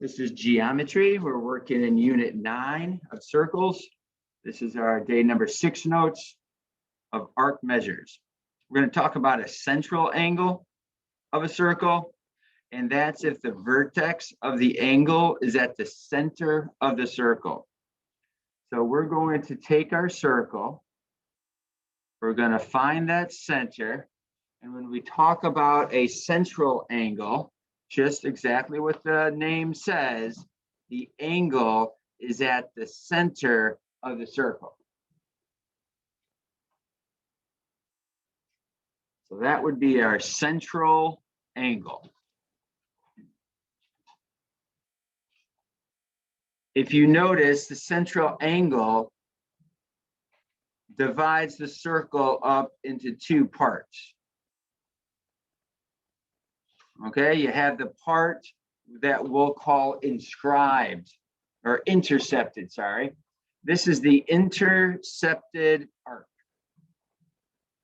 This is geometry. We're working in unit 9 of circles. This is our day number 6 notes of arc measures. We're going to talk about a central angle of a circle, and that's if the vertex of the angle is at the center of the circle. So we're going to take our circle, we're going to find that center, and when we talk about a central angle, just exactly what the name says, the angle is at the center of the circle. So that would be our central angle. If you notice, the central angle divides the circle up into 2 parts. Okay, you have the part that we'll call inscribed or intercepted, sorry. This is the intercepted arc.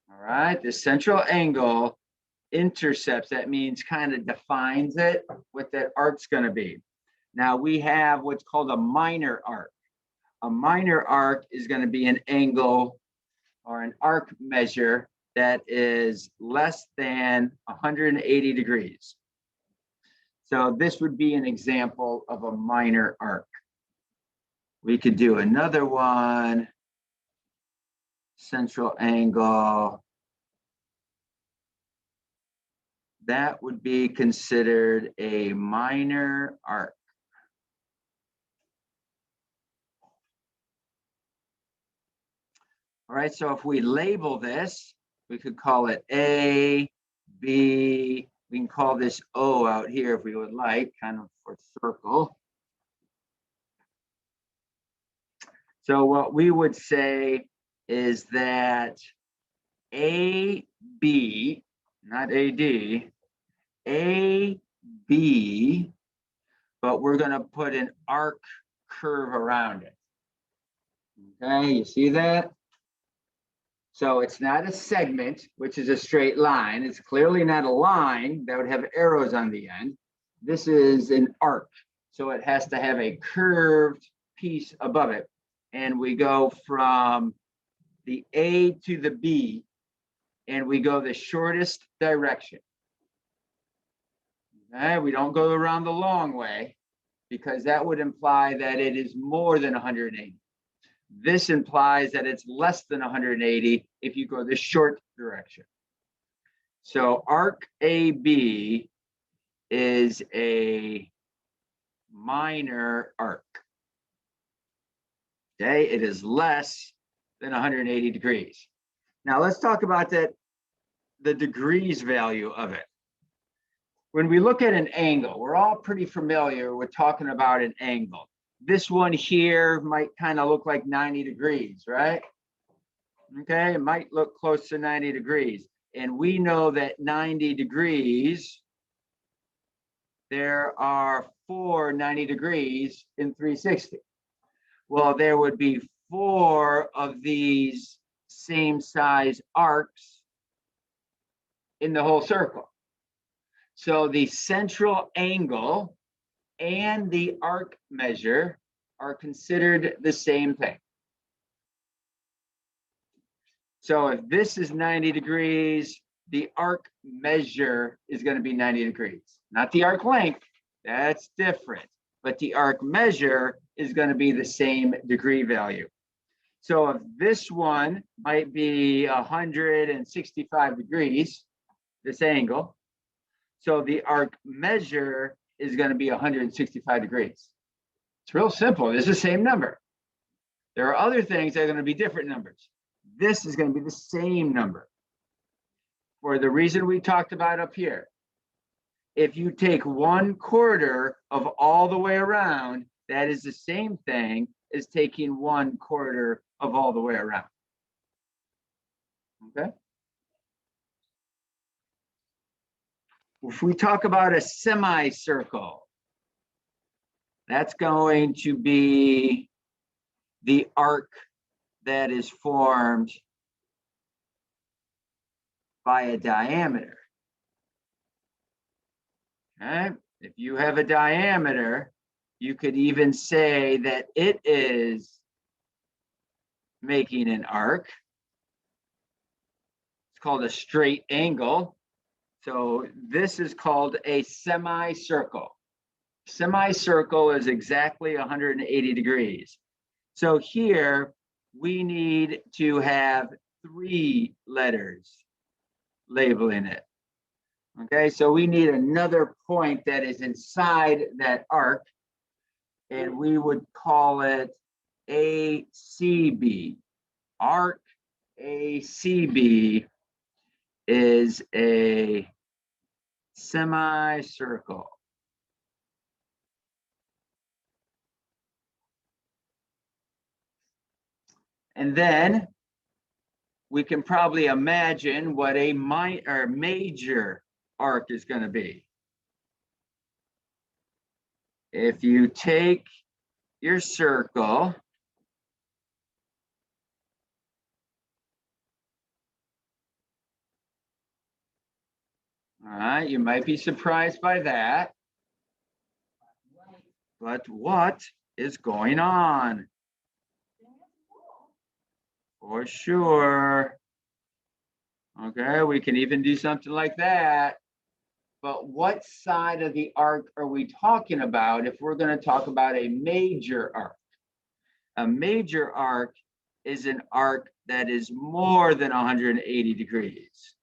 All right, the central angle intercepts, that means kind of defines it, what that arc's going to be. Now we have what's called a minor arc. A minor arc is going to be an angle or an arc measure that is less than 180 degrees. So this would be an example of a minor arc. We could do another one, central angle. That would be considered a minor arc. All right, so if we label this, we could call it A, B, we can call this O out here if we would like, kind of for circle. So what we would say is that AB, not AD, AB, but we're going to put an arc curve around it. Okay, you see that? So it's not a segment, which is a straight line. It's clearly not a line that would have arrows on the end. This is an arc. So it has to have a curved piece above it. And we go from the A to the B, and we go the shortest direction. Okay, we don't go around the long way because that would imply that it is more than 180. This implies that it's less than 180 if you go the short direction. So arc AB is a minor arc. Okay, it is less than 180 degrees. Now let's talk about that, the degrees value of it. When we look at an angle, we're all pretty familiar with talking about an angle. This one here might kind of look like 90 degrees, right? Okay, it might look close to 90 degrees. And we know that 90 degrees, there are 4 90 degrees in 360. Well, there would be 4 of these same size arcs in the whole circle. So the central angle and the arc measure are considered the same thing. So if this is 90 degrees, the arc measure is going to be 90 degrees. Not the arc length, that's different. But the arc measure is going to be the same degree value. So if this one might be 165 degrees, this angle, so the arc measure is going to be 165 degrees. It's real simple. It's the same number. There are other things that are going to be different numbers. This is going to be the same number for the reason we talked about up here. If you take 1/4 of all the way around, that is the same thing as taking 1/4 of all the way around. Okay? If we talk about a semicircle, that's going to be the arc that is formed by a diameter. Okay? If you have a diameter, You could even say that it is making an arc. It's called a straight angle. So this is called a semicircle. Semicircle is exactly 180 degrees. So here we need to have 3 letters labeling it. Okay, so we need another point that is inside that arc, and we would call it ACB. Arc ACB is a semicircle. And then we can probably imagine what a major arc is going to be. If you take your circle, all right, you might be surprised by that. But what is going on? For sure. Okay, we can even do something like that. But what side of the arc are we talking about if we're going to talk about a major arc? A major arc is an arc that is more than 180 degrees.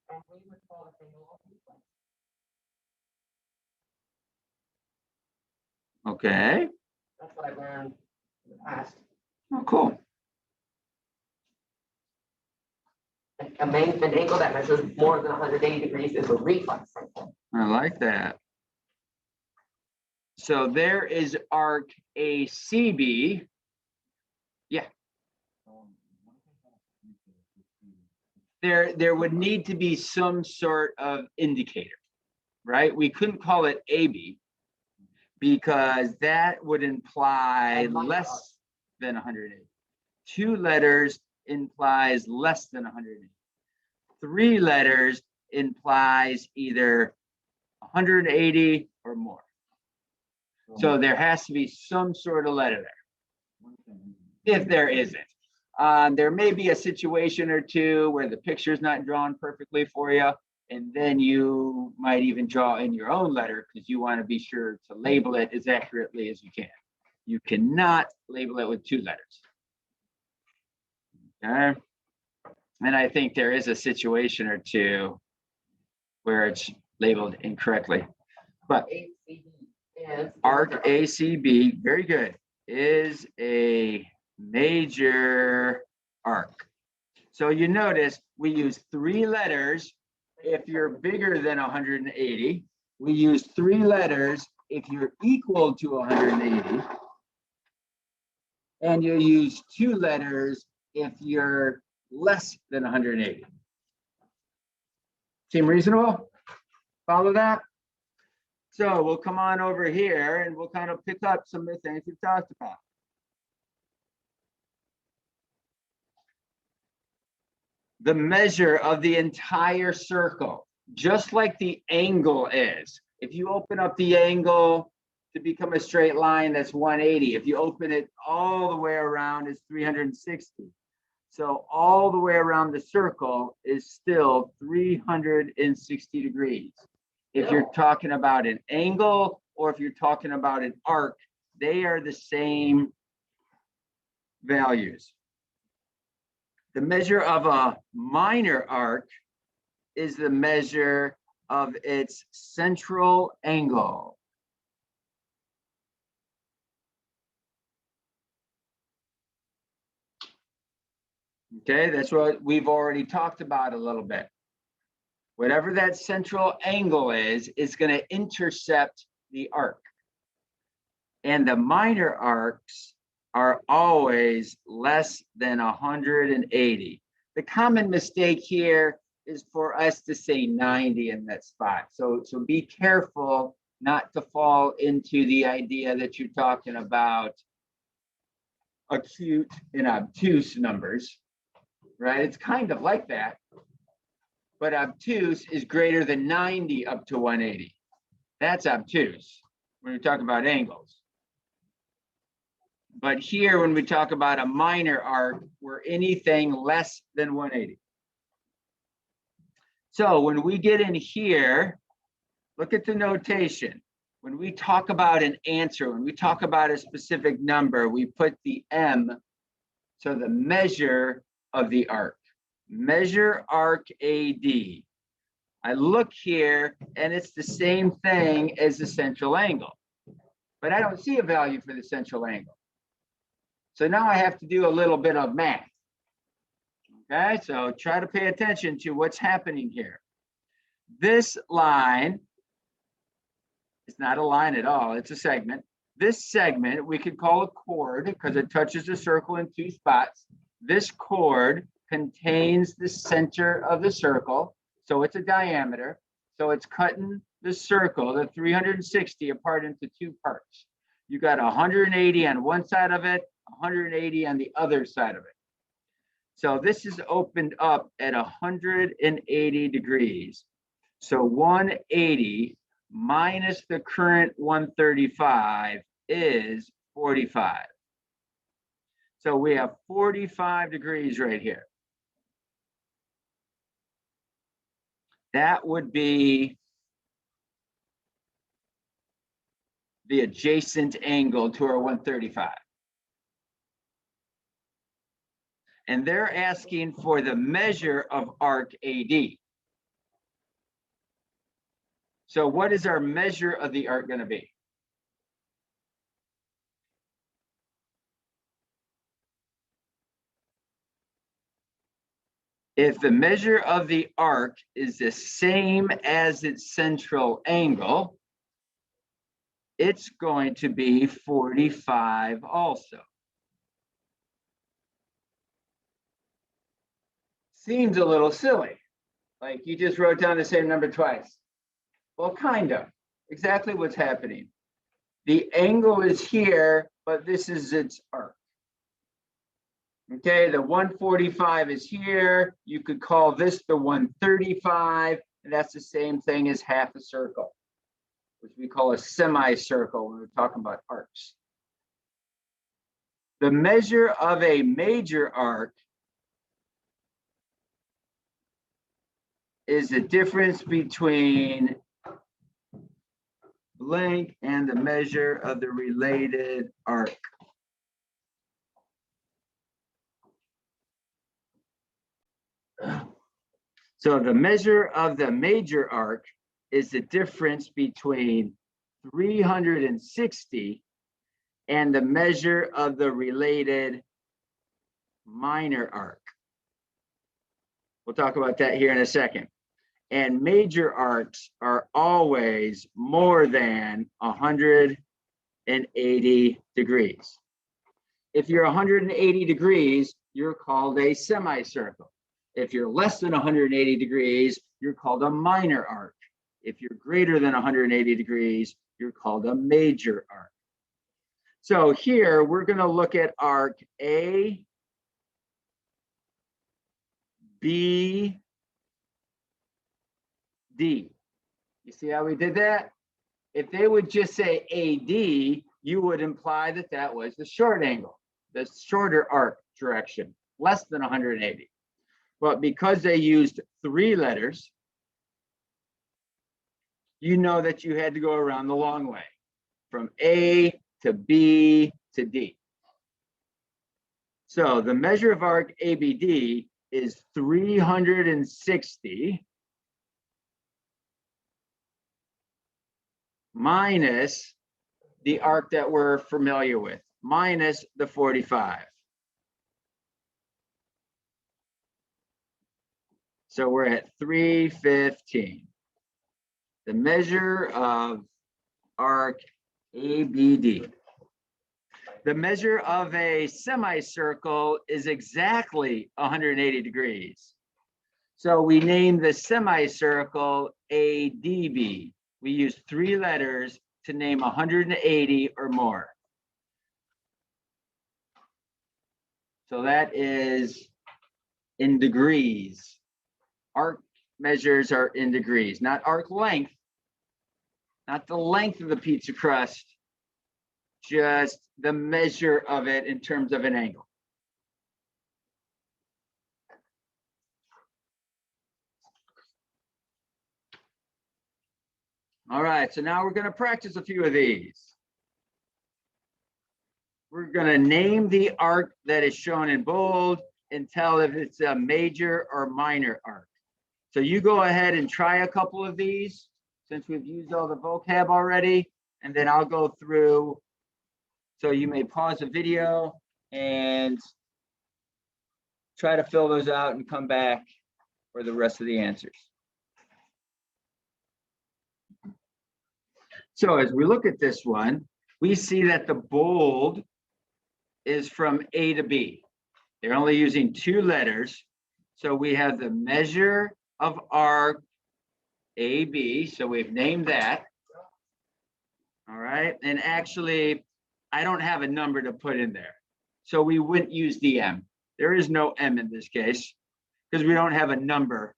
Okay. That's what I learned in the past. Oh, cool. An angle that measures more than 180 degrees is a reflex angle. I like that. So there is arc ACB. Yeah. There would need to be some sort of indicator, right? We couldn't call it AB because that would imply less than 180. 2 letters implies less than 180. 3 letters implies either 180 or more. So there has to be some sort of letter there. If there isn't, there may be a situation or two where the picture's not drawn perfectly for you, and then you might even draw in your own letter because you want to be sure to label it as accurately as you can. You cannot label it with 2 letters. Okay. And I think there is a situation or two where it's labeled incorrectly. But arc ACB, very good, is a major arc. So you notice we use 3 letters if you're bigger than 180. We use 3 letters if you're equal to 180. And you use 2 letters if you're less than 180. Seem reasonable? Follow that? So we'll come on over here and we'll kind of pick up some of the things we've talked about. The measure of the entire circle, just like the angle is. If you open up the angle to become a straight line, that's 180. If you open it all the way around, it's 360. So all the way around the circle is still 360 degrees. If you're talking about an angle or if you're talking about an arc, they are the same values. The measure of a minor arc is the measure of its central angle. Okay, that's what we've already talked about a little bit. Whatever that central angle is going to intercept the arc. And the minor arcs are always less than 180. The common mistake here is for us to say 90 in that spot. So be careful not to fall into the idea that you're talking about acute and obtuse numbers, right? It's kind of like that. But obtuse is greater than 90 up to 180. That's obtuse when you're talking about angles. But here, when we talk about a minor arc, we're anything less than 180. So when we get in here, look at the notation. When we talk about an answer, when we talk about a specific number, we put the M, so the measure of the arc. Measure arc AD. I look here and it's the same thing as the central angle, but I don't see a value for the central angle. So now I have to do a little bit of math. Okay, so try to pay attention to what's happening here. This line is not a line at all, it's a segment. This segment we could call a chord because it touches the circle in two spots. This chord contains the center of the circle, so it's a diameter. So it's cutting the circle, the 360, apart into two parts. You got 180 on one side of it, 180 on the other side of it. So this is opened up at 180 degrees. So 180 minus the current 135 is 45. So we have 45 degrees right here. That would be the adjacent angle to our 135. And they're asking for the measure of arc AD. So what is our measure of the arc going to be? If the measure of the arc is the same as its central angle, it's going to be 45 also. Seems a little silly, like you just wrote down the same number twice. Well, kind of, exactly what's happening. The angle is here, but this is its arc. Okay, the 145 is here. You could call this the 135, and that's the same thing as half a circle, which we call a semicircle when we're talking about arcs. The measure of a major arc is the difference between blank and the measure of the related arc. So the measure of the major arc is the difference between 360 and the measure of the related minor arc. We'll talk about that here in a second. And major arcs are always more than 180 degrees. If you're 180 degrees, you're called a semicircle. If you're less than 180 degrees, you're called a minor arc. If you're greater than 180 degrees, you're called a major arc. So here we're going to look at arc A, B, D. You see how we did that? If they would just say AD, you would imply that that was the short angle, the shorter arc direction, less than 180. But because they used 3 letters, you know that you had to go around the long way, from A to B to D. So the measure of arc ABD is 360 minus the arc that we're familiar with, minus the 45. So we're at 315. The measure of arc ABD. The measure of a semicircle is exactly 180 degrees. So we name the semicircle ADB. We use 3 letters to name 180 or more. So that is in degrees. Arc measures are in degrees, not arc length, not the length of the pizza crust, just the measure of it in terms of an angle. All right, so now we're going to practice a few of these. We're going to name the arc that is shown in bold and tell if it's a major or minor arc. So you go ahead and try a couple of these since we've used all the vocab already, and then I'll go through. So you may pause the video and try to fill those out and come back for the rest of the answers. So as we look at this one, we see that the bold is from A to B. They're only using 2 letters. So we have the measure of arc AB. So we've named that. All right. And actually, I don't have a number to put in there. So we wouldn't use the M. There is no M in this case because we don't have a number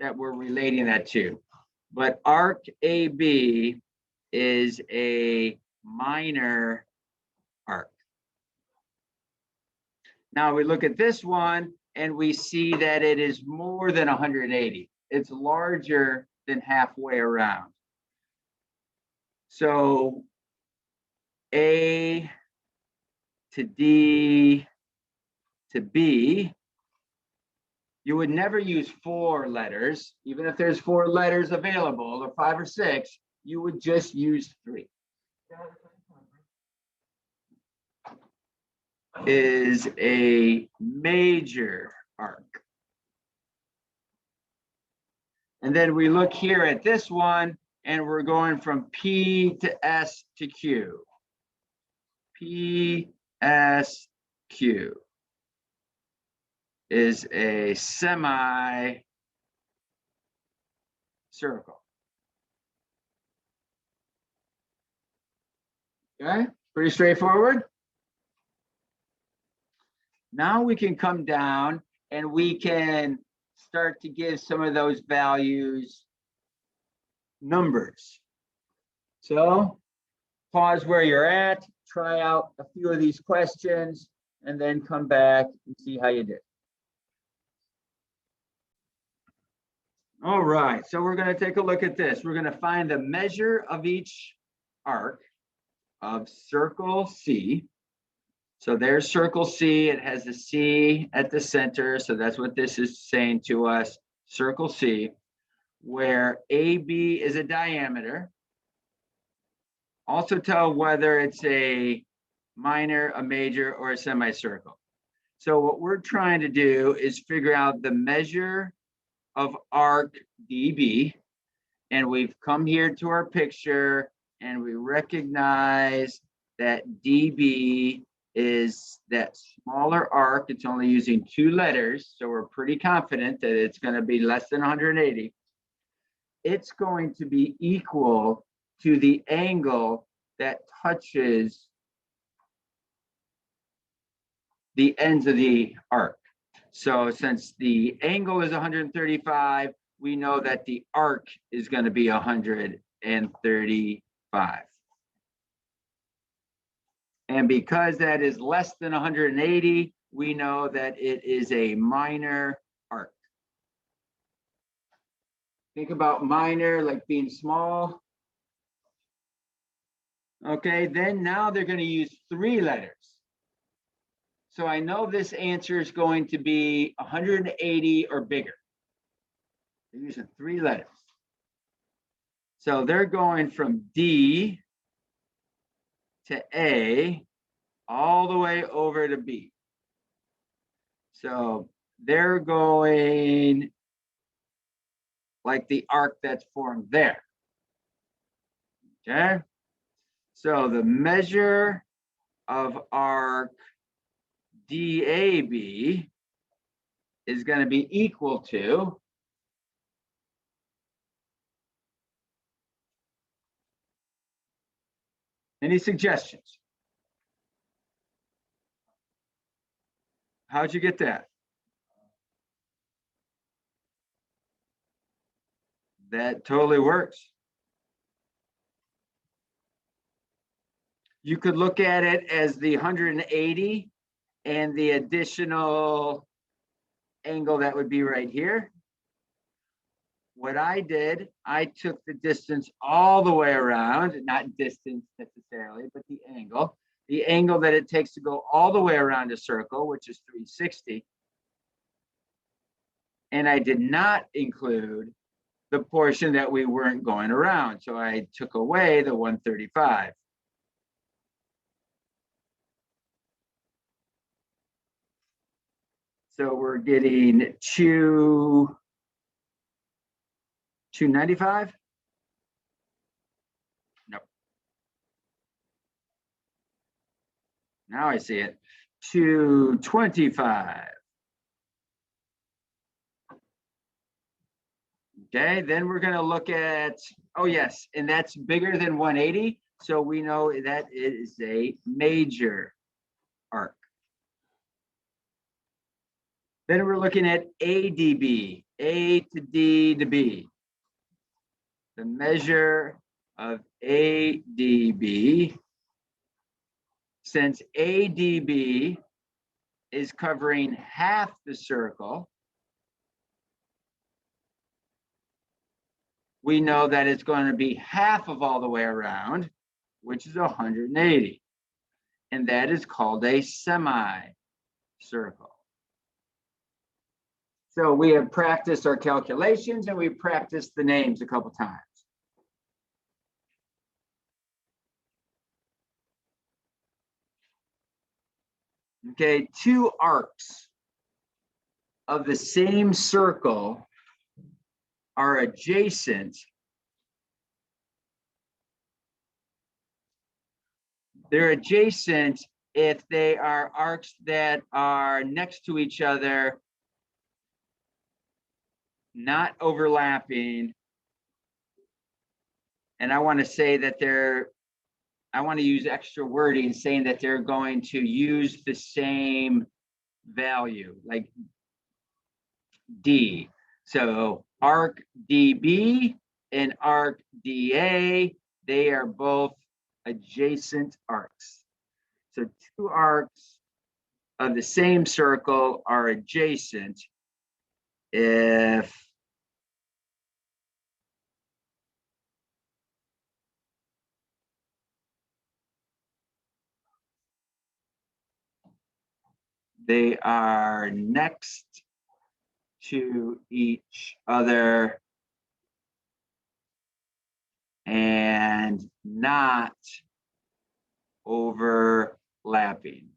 that we're relating that to. But arc AB is a minor arc. Now we look at this one and we see that it is more than 180. It's larger than halfway around. So A to D to B, you would never use 4 letters. Even if there's 4 letters available, or 5 or 6, you would just use 3. Is a major arc. And then we look here at this one, and we're going from P to S to Q. P, S, Q is a semi-circle. Okay, pretty straightforward. Now we can come down and we can start to give some of those values numbers. So pause where you're at, try out a few of these questions, and then come back and see how you did. All right, so we're going to take a look at this. We're going to find the measure of each arc of circle C. So there's circle C, it has the C at the center, so that's what this is saying to us, circle C, where AB is a diameter. Also tell whether it's a minor, a major, or a semicircle. So what we're trying to do is figure out the measure of arc DB, and we've come here to our picture, and we recognize that DB is that smaller arc. It's only using 2 letters, so we're pretty confident that it's going to be less than 180. It's going to be equal to the angle that touches the ends of the arc. So since the angle is 135, we know that the arc is going to be 135. And because that is less than 180, we know that it is a minor arc. Think about minor like being small. Okay, then now they're going to use 3 letters. So I know this answer is going to be 180 or bigger. They're using 3 letters. So they're going from D to A all the way over to B. So they're going like the arc that's formed there. Okay. So the measure of arc DAB is going to be equal to any suggestions? How'd you get that? That totally works. You could look at it as the 180 and the additional angle that would be right here. What I did, I took the distance all the way around, not distance necessarily, but the angle that it takes to go all the way around a circle, which is 360. And I did not include the portion that we weren't going around. So I took away the 135. So we're getting 295. Nope. Now I see it. 225. Okay, then we're going to look at, oh yes, and that's bigger than 180. So we know that it is a major arc. Then we're looking at ADB, A to D to B. The measure of ADB, since ADB is covering half the circle, we know that it's going to be half of all the way around, which is 180. And that is called a semicircle. So we have practiced our calculations and we practiced the names a couple times. Okay, two arcs of the same circle are adjacent. They're adjacent if they are arcs that are next to each other, not overlapping. And I want to say that I want to use extra wording saying that they're going to use the same value, like D. So arc DB and arc DA, they are both adjacent arcs. So two arcs of the same circle are adjacent if they are next to each other and not overlapping.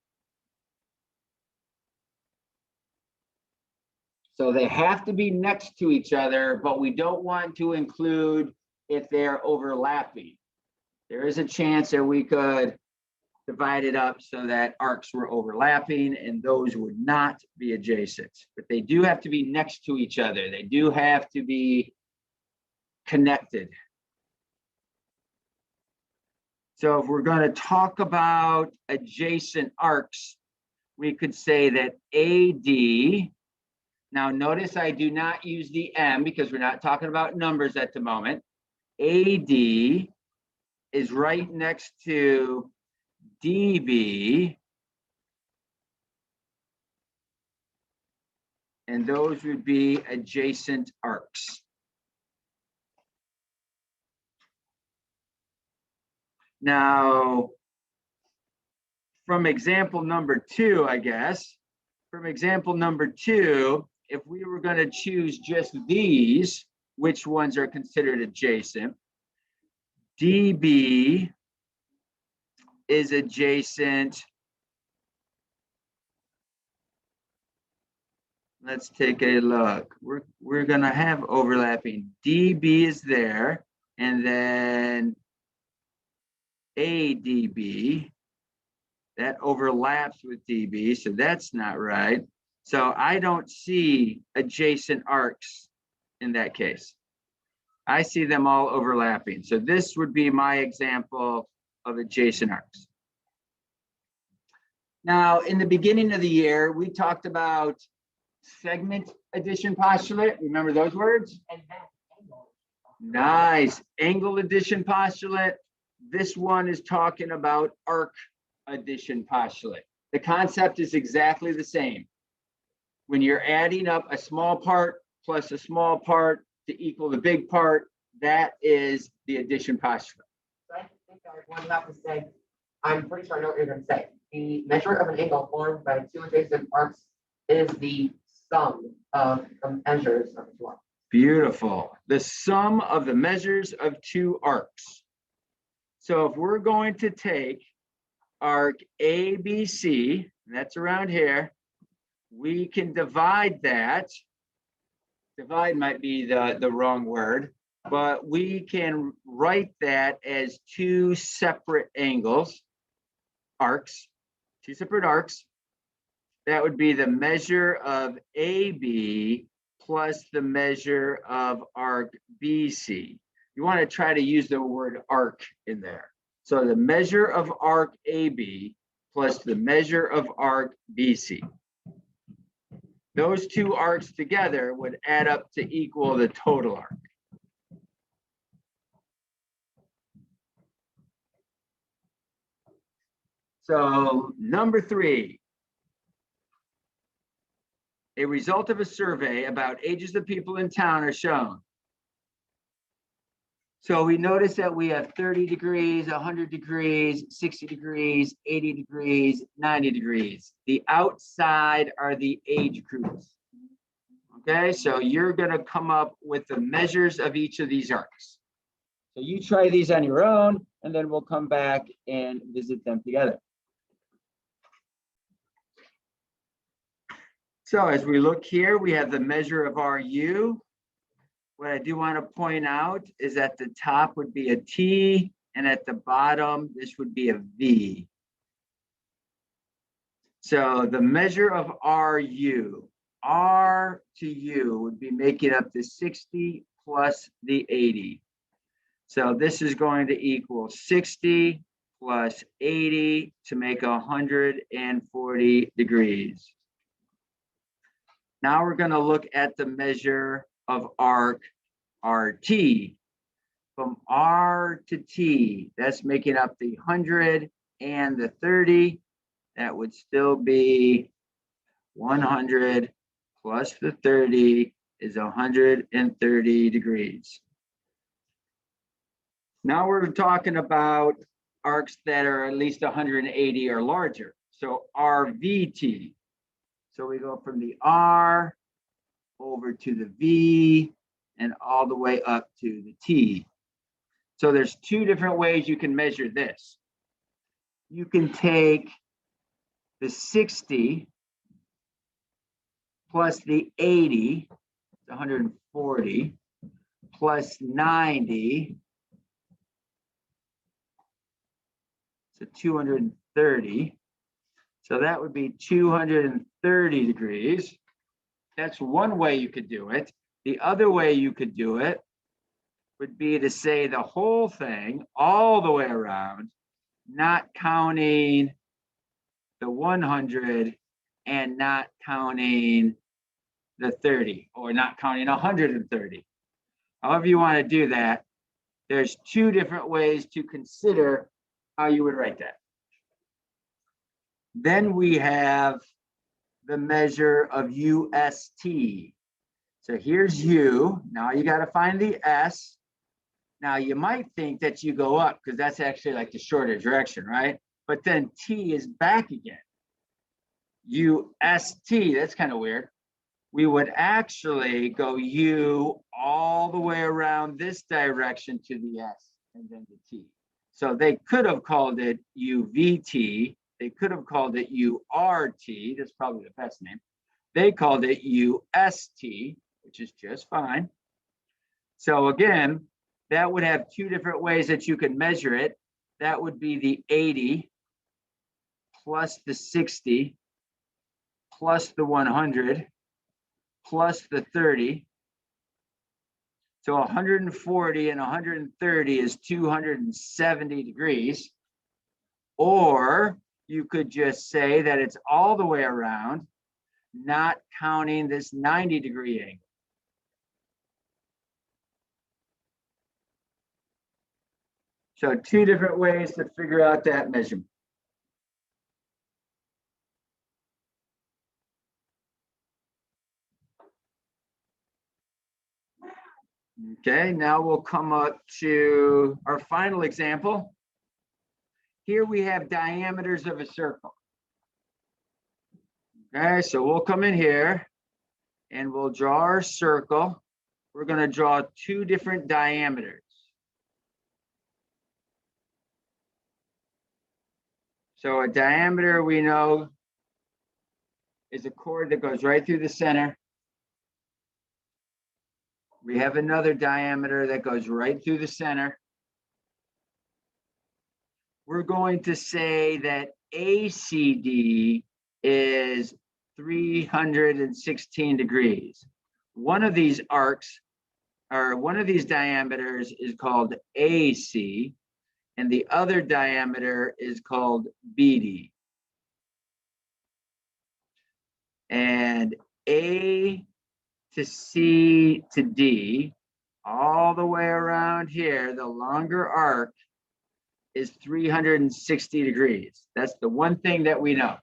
So they have to be next to each other, but we don't want to include if they're overlapping. There is a chance that we could divide it up so that arcs were overlapping and those would not be adjacent, but they do have to be next to each other. They do have to be connected. So if we're going to talk about adjacent arcs, we could say that AD, now notice I do not use the M because we're not talking about numbers at the moment. AD is right next to DB, and those would be adjacent arcs. Now, from example number 2, I guess, from example number 2, if we were going to choose just these, which ones are considered adjacent? DB is adjacent. Let's take a look. We're going to have overlapping. DB is there, and then ADB, that overlaps with DB, so that's not right. So I don't see adjacent arcs in that case. I see them all overlapping. So this would be my example of adjacent arcs. Now, in the beginning of the year, we talked about segment addition postulate. Remember those words? And then angle. Nice. Angle addition postulate. This one is talking about arc addition postulate. The concept is exactly the same. When you're adding up a small part plus a small part to equal the big part, that is the addition postulate. So I think I was one about to say, I'm pretty sure I know what you're gonna say. The measure of an angle formed by two adjacent arcs is the sum of the measures of the two arcs. Beautiful. The sum of the measures of two arcs. So if we're going to take arc ABC, that's around here, we can divide that. Divide might be the wrong word, but we can write that as two separate angles, arcs, two separate arcs. That would be the measure of AB plus the measure of arc BC. You want to try to use the word arc in there. So the measure of arc AB plus the measure of arc BC. Those two arcs together would add up to equal the total arc. So number 3, a result of a survey about ages of people in town are shown. So we notice that we have 30 degrees, 100 degrees, 60 degrees, 80 degrees, 90 degrees. The outside are the age groups. Okay, so you're gonna come up with the measures of each of these arcs. So you try these on your own, and then we'll come back and visit them together. So as we look here, we have the measure of RU. What I do want to point out is at the top would be a T, and at the bottom, this would be a V. So the measure of RU, R to U would be making up the 60 plus the 80. So this is going to equal 60 plus 80 to make 140 degrees. Now we're going to look at the measure of arc RT. From R to T, that's making up the 100 and the 30. That would still be 100 plus the 30 is 130 degrees. Now we're talking about arcs that are at least 180 or larger. So RVT. So we go from the R over to the V and all the way up to the T. So there's two different ways you can measure this. You can take the 60 plus the 80, 140, plus 90, so 230. So that would be 230 degrees. That's one way you could do it. The other way you could do it would be to say the whole thing all the way around, not counting the 100 and not counting the 30, or not counting 130. However you want to do that, there's two different ways to consider how you would write that. Then we have the measure of UST. So here's U. Now you got to find the S. Now you might think that you go up because that's actually like the shorter direction, right? But then T is back again. UST, that's kind of weird. We would actually go U all the way around this direction to the S and then the T. So they could have called it UVT. They could have called it URT. That's probably the best name. They called it UST, which is just fine. So again, that would have two different ways that you can measure it. That would be the 80 plus the 60 plus the 100 plus the 30. So 140 and 130 is 270 degrees. Or you could just say that it's all the way around, not counting this 90-degree angle. So two different ways to figure out that measurement. Okay, now we'll come up to our final example. Here we have diameters of a circle. Okay, so we'll come in here and we'll draw our circle. We're going to draw two different diameters. So a diameter we know is a chord that goes right through the center. We have another diameter that goes right through the center. We're going to say that ACD is 316 degrees. One of these arcs, or one of these diameters, is called AC, and the other diameter is called BD. And A to C to D, all the way around here, the longer arc is 360 degrees. That's the one thing that we know.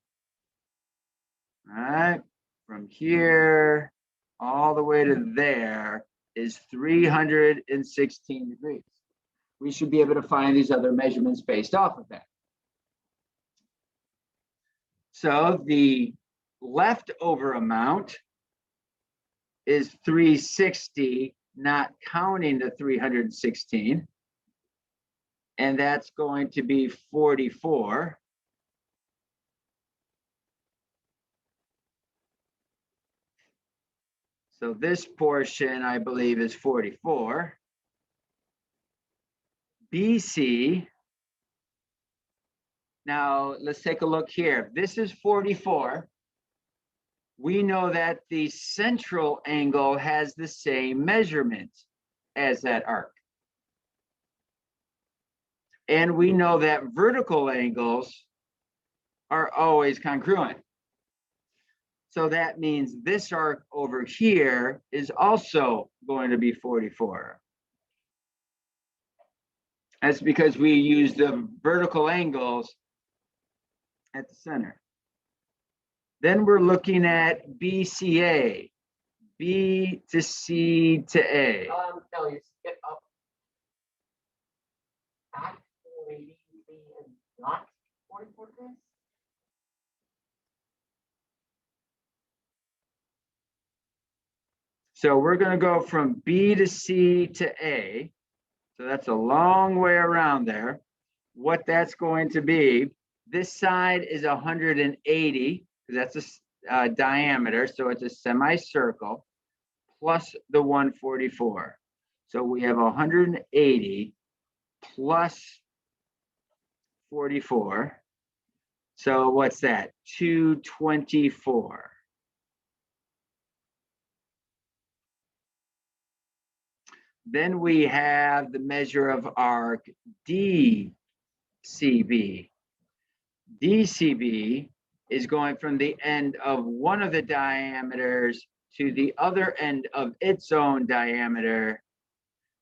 All right, from here all the way to there is 316 degrees. We should be able to find these other measurements based off of that. So the leftover amount is 360, not counting the 316. And that's going to be 44. So this portion, I believe, is 44. BC. Now, let's take a look here. This is 44. We know that the central angle has the same measurement as that arc. And we know that vertical angles are always congruent. So that means this arc over here is also going to be 44. That's because we use the vertical angles at the center. Then we're looking at BCA, B to C to A. No, you skip up. Actually, B is not 44 degrees. So we're going to go from B to C to A. So that's a long way around there. What that's going to be, this side is 180, because that's a diameter, so it's a semicircle, plus the 144. So we have 180 plus 44. So what's that? 224. Then we have the measure of arc DCB. DCB is going from the end of one of the diameters to the other end of its own diameter.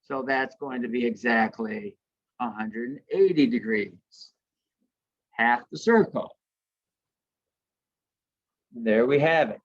So that's going to be exactly 180 degrees, half the circle. There we have it.